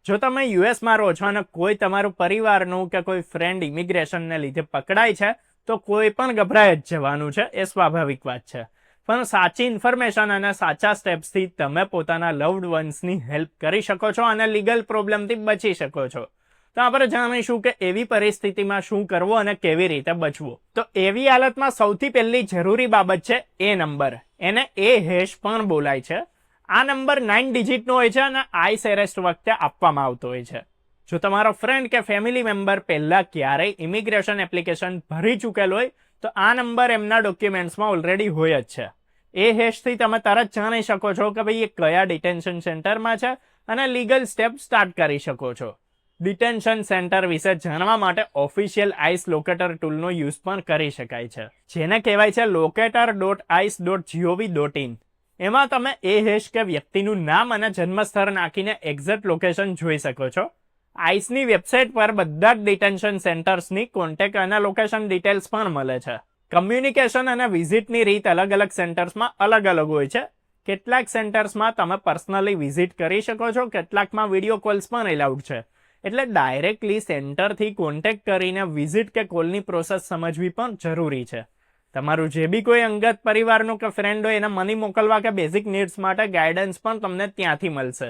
જો તમે યુએસમાં રહો છો અને કોઈ તમારું પરિવારનું કે કોઈ ફ્રેન્ડ ઇમિગ્રેશનને લીધે પકડાય છે તો કોઈ પણ ગભરાઈ જ જવાનું છે, એ સ્વાભાવિક વાત છે. પણ સાચી ઇન્ફોર્મેશન અને સાચા સ્ટેપ્સથી તમે પોતાના લવ્ડ વન્સની હેલ્પ કરી શકો છો અને લીગલ પ્રોબ્લેમથી બચી શકો છો. તો આપણે જાણીશું કે એવી પરિસ્થિતિમાં શું કરવું અને કેવી રીતે બચવું. તો એવી હાલતમાં સૌથી પહેલી જરૂરી બાબત છે એ નંબર. એને એ હેશ પણ બોલાય છે. આ નંબર 9 ડિજિટનો હોય છે અને આઈસ એરેસ્ટ વખતે આપવામાં આવતો હોય છે. જો તમારો ફ્રેન્ડ કે ફેમિલી મેમ્બર પહેલા ક્યારેય ઇમિગ્રેશન એપ્લિકેશન ભરી ચૂકેલ હોય તો આ નંબર એમના ડોક્યુમેન્ટ્સમાં ઓલરેડી હોય જ છે. એ હેશથી તમે તરત જાણી શકો છો કે ભાઈ એ કયા ડિટેન્શન સેન્ટરમાં છે અને લીગલ સ્ટેપ સ્ટાર્ટ કરી શકો છો. ડિટેન્શન સેન્ટર વિશે જાણવા માટે ઓફિશિયલ આઈસ લોકેટર ટૂલનો યુઝ પણ કરી શકાય છે, જેને કહેવાય છે locator.ice.gov.in. એમાં તમે એ હેશ કે વ્યક્તિનું નામ અને જન્મસ્થળ નાખીને એક્ઝેક્ટ લોકેશન જોઈ શકો છો. આઈસની વેબસાઇટ પર બધા જ ડિટેન્શન સેન્ટર્સની કોન્ટેક્ટ અને લોકેશન ડિટેલ્સ પણ મળે છે. કમ્યુનિકેશન અને વિઝિટની રીત અલગ અલગ સેન્ટર્સમાં અલગ અલગ હોય છે. કેટલાક સેન્ટર્સમાં તમે પર્સનલી વિઝિટ કરી શકો છો, કેટલાકમાં વિડીયો કોલ્સ પણ એલાઉડ છે. એટલે ડાયરેક્ટલી સેન્ટરથી કોન્ટેક્ટ કરીને વિઝિટ કે કોલની પ્રોસેસ સમજવી પણ જરૂરી છે. તમારું જે બી કોઈ અંગત પરિવારનું કે ફ્રેન્ડ હોય એને મની મોકલવા કે બેઝિક નીડ્સ માટે ગાઈડન્સ પણ તમને ત્યાંથી મળશે.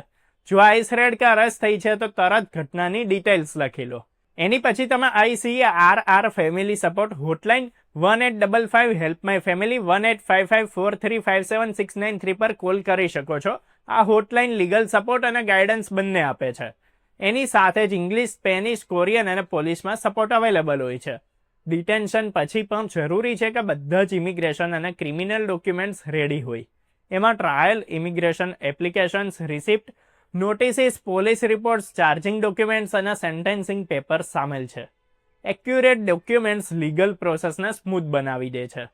જો આઈસ રેડ કે અરેસ્ટ થઈ છે તો તરત ઘટનાની ડિટેલ્સ લખી લો. એની પછી તમે ICARR family support hotline 1855 help my family 1855435769 પર કોલ કરી શકો છો. આ હોટલાઇન લીગલ સપોર્ટ અને ગાઈડન્સ બંને આપે છે. એની સાથે જ ઇંગ્લિશ, સ્પેનિશ, કોરિયન અને પોલિશમાં સપોર્ટ અવેલેબલ હોય છે. ડિટેન્શન પછી પણ જરૂરી છે કે બધા જ ઇમિગ્રેશન અને ક્રિમિનલ ડોક્યુમેન્ટ્સ રેડી હોય. એમાં trial, immigration applications, receipt, notices, police reports, charging documents અને સેન્ટેન્સિંગ પેપર્સ સામેલ છે. એક્યુરેટ ડોક્યુમેન્ટ્સ લીગલ પ્રોસેસને સ્મૂથ બનાવી દે છે.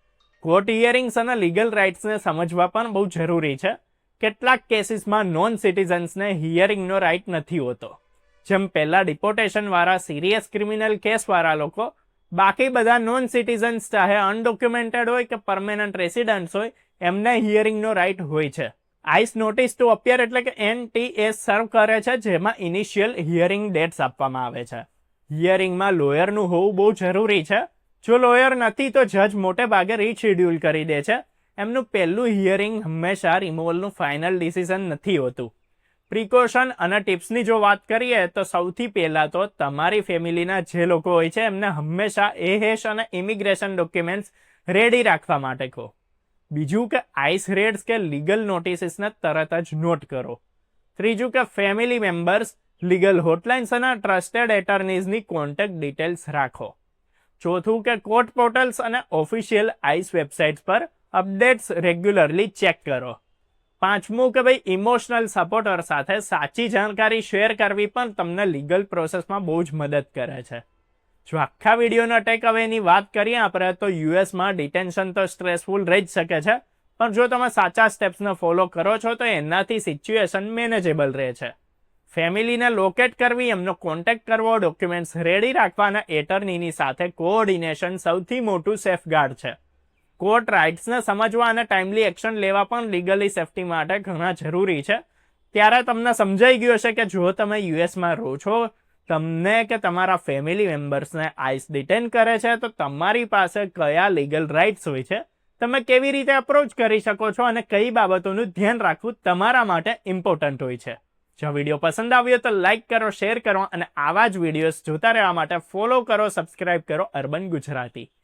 કોર્ટ હિયરિંગ્સ અને લીગલ રાઇટ્સને સમજવા પણ બહુ જરૂરી છે. કેટલાક કેસીસમાં નોન સિટીઝન્સને હિયરિંગનો રાઇટ નથી હોતો. જેમ પહેલા ડિપોર્ટેશનવાળા સિરિયસ ક્રિમિનલ કેસવાળા લોકો, બાકી બધા નોન સિટીઝન્સ ચાહે અનડોક્યુમેન્ટેડ હોય કે પરમેનન્ટ રેસિડન્ટ્સ હોય એમને હિયરિંગનો રાઇટ હોય છે. આઈસ નોટિસ ટુ અપિયર એટલે કે NTS સર્વ કરે છે, જેમાં ઇનિશિયલ હિયરિંગ ડેટ્સ આપવામાં આવે છે. હિયરિંગમાં લોયરનું હોવું બહુ જરૂરી છે. જો લોયર નથી તો જજ મોટે ભાગે રીશેડ્યુલ કરી દે છે. એમનું પહેલું હિયરિંગ હંમેશા રિમૂવલનું ફાઇનલ ડિસિઝન નથી હોતું. પ્રિકોશન અને ટિપ્સની જો વાત કરીએ તો સૌથી પહેલાં તો તમારી ફેમિલીના જે લોકો હોય છે એમને હંમેશા એ હેશ અને ઇમિગ્રેશન ડોક્યુમેન્ટ્સ રેડી રાખવા માટે કહો. બીજું કે આઈસ રેડ્સ કે લીગલ નોટિસીસને તરત જ નોટ કરો. ત્રીજું કે ફેમિલી મેમ્બર્સ, લીગલ હોટલાઇન્સ અને ટ્રસ્ટેડ એટર્નીઝની કોન્ટેક્ટ ડિટેલ્સ રાખો. ચોથું કે કોર્ટ પોર્ટલ્સ અને ઓફિશિયલ આઈસ વેબસાઇટ્સ પર અપડેટ્સ રેગ્યુલરલી ચેક કરો. પાંચમું કે ભાઈ ઇમોશનલ સપોર્ટર સાથે સાચી જાણકારી શેર કરવી પણ તમને લીગલ પ્રોસેસમાં બહુ જ મદદ કરે છે. જો આખા વિડીયોના ટેક અવેની વાત કરીએ આપણે તો યુએસમાં ડિટેન્શન તો સ્ટ્રેસફુલ રહી જ શકે છે, પણ જો તમે સાચા સ્ટેપ્સને ફોલો કરો છો તો એનાથી સિચ્યુએશન મેનેજેબલ રહે છે. ફેમિલીને લોકેટ કરવી, એમનો કોન્ટેક્ટ કરવો, ડોક્યુમેન્ટ્સ રેડી રાખવા અને એટર્નીની સાથે કોઓર્ડિનેશન સૌથી મોટું સેફગાર્ડ છે. કોર્ટ રાઇટ્સને સમજવા અને ટાઈમલી એક્શન લેવા પણ લીગલી સેફટી માટે ઘણા જરૂરી છે. ત્યારે તમને સમજાઈ ગયું હશે કે જો તમે યુએસમાં રહો છો, તમને કે તમારા ફેમિલી મેમ્બર્સને આઈસ ડિટેન કરે છે તો તમારી પાસે કયા લીગલ રાઇટ્સ હોય છે, તમે કેવી રીતે અપ્રોચ કરી શકો છો અને કઈ બાબતોનું ધ્યાન રાખવું તમારા માટે ઇમ્પોર્ટન્ટ હોય છે. જો વિડીયો પસંદ આવ્યો તો લાઇક કરો, શેર કરો અને આવા જ વિડીયોઝ જોતા રહેવા માટે ફોલો કરો, સબસ્ક્રાઇબ કરો અર્બન ગુજરાતી.